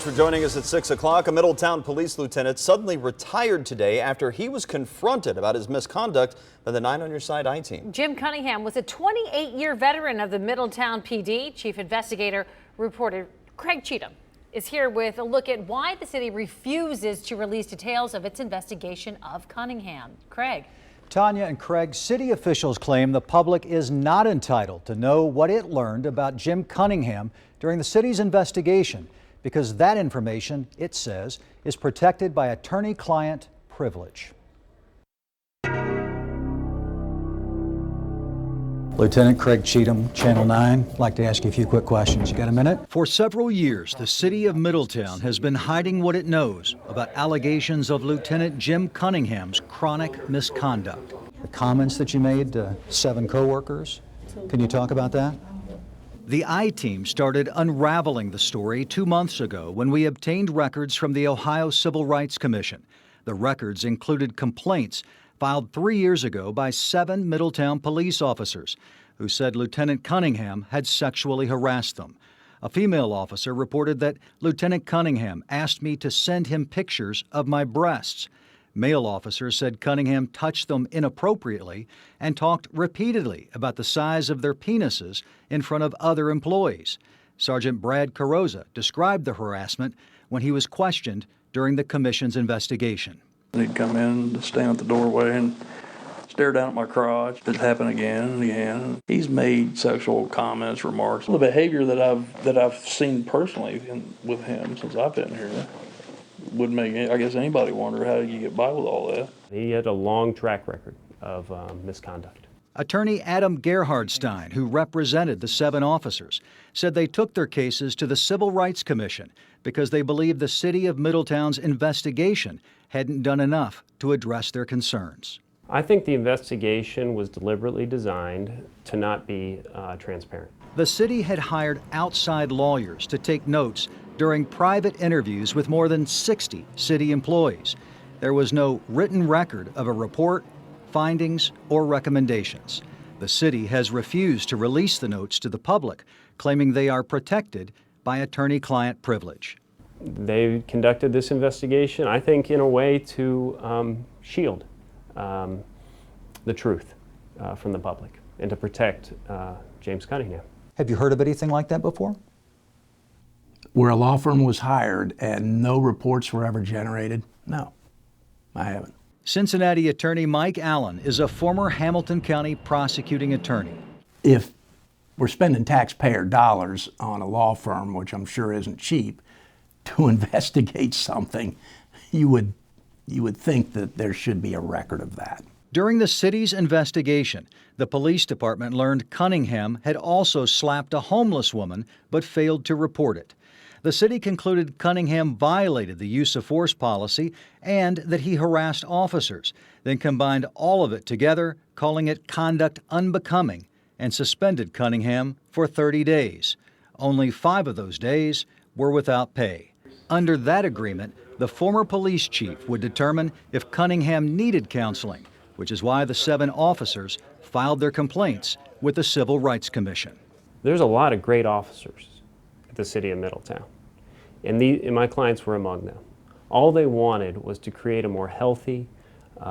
for joining us at 6 o'clock. A Middletown police lieutenant suddenly retired today after he was confronted about his misconduct by the 9 on Your Side I-Team. Jim Cunningham was a 28-year veteran of the Middletown PD. Chief Investigator reporter Craig Cheatham is here with a look at why the city refuses to release details of its investigation of Cunningham. Craig. Tanya and Craig, city officials claim the public is not entitled to know what it learned about Jim Cunningham during the city's investigation because that information, it says, is protected by attorney-client privilege. Lieutenant Craig Cheatham, Channel 9. I'd like to ask you a few quick questions. You got a minute? For several years, the city of Middletown has been hiding what it knows about allegations of Lieutenant Jim Cunningham's chronic misconduct. The comments that you made to 7 coworkers, can you talk about that? The I-Team started unraveling the story 2 months ago when we obtained records from the Ohio Civil Rights Commission. The records included complaints filed 3 years ago by 7 Middletown police officers who said Lieutenant Cunningham had sexually harassed them. A female officer reported that Lieutenant Cunningham asked me to send him pictures of my breasts. Male officers said Cunningham touched them inappropriately and talked repeatedly about the size of their penises in front of other employees. Sergeant Brad Carrozza described the harassment when he was questioned during the commission's investigation. He'd come in, stand at the doorway and stare down at my crotch. It happened again and again. He's made sexual comments, remarks. The behavior that I've seen personally with him since I've been here would make, I guess, anybody wonder how you get by with all that. He had a long track record of misconduct. Attorney Adam Gerhardstein, who represented the 7 officers, said they took their cases to the Civil Rights Commission because they believed the city of Middletown's investigation hadn't done enough to address their concerns. I think the investigation was deliberately designed to not be transparent. The city had hired outside lawyers to take notes during private interviews with more than 60 city employees. There was no written record of a report, findings, or recommendations. The city has refused to release the notes to the public, claiming they are protected by attorney-client privilege. They conducted this investigation, I think, in a way to shield the truth from the public and to protect James Cunningham. Have you heard of anything like that before? Where a law firm was hired and no reports were ever generated? No, I haven't. Cincinnati attorney Mike Allen is a former Hamilton County prosecuting attorney. If we're spending taxpayer dollars on a law firm, which I'm sure isn't cheap, to investigate something, you would think that there should be a record of that. During the city's investigation, the police department learned Cunningham had also slapped a homeless woman but failed to report it. The city concluded Cunningham violated the use of force policy and that he harassed officers, then combined all of it together, calling it conduct unbecoming, and suspended Cunningham for 30 days. Only 5 of those days were without pay. Under that agreement, the former police chief would determine if Cunningham needed counseling, which is why the 7 officers filed their complaints with the Civil Rights Commission. There's a lot of great officers at the city of Middletown, and my clients were among them. All they wanted was to create a more healthy,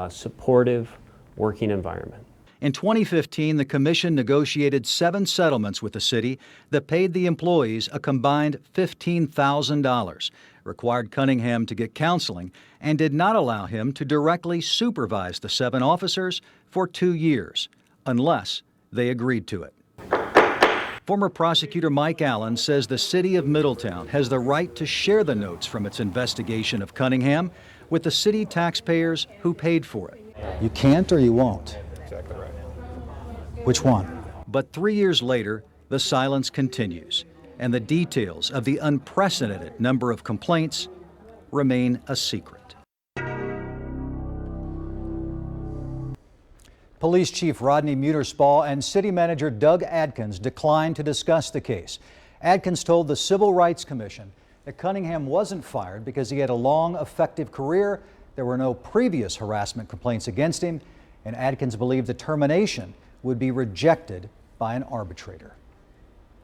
supportive working environment. In 2015, the commission negotiated 7 settlements with the city that paid the employees a combined $15,000, required Cunningham to get counseling, and did not allow him to directly supervise the 7 officers for 2 years, unless they agreed to it. Former prosecutor Mike Allen says the city of Middletown has the right to share the notes from its investigation of Cunningham with the city taxpayers who paid for it. You can't or you won't? Exactly right. Which one? But 3 years later, the silence continues, and the details of the unprecedented number of complaints remain a secret. Police Chief Rodney Muterspaw and City Manager Doug Adkins declined to discuss the case. Adkins told the Civil Rights Commission that Cunningham wasn't fired because he had a long, effective career, there were no previous harassment complaints against him, and Adkins believed the termination would be rejected by an arbitrator.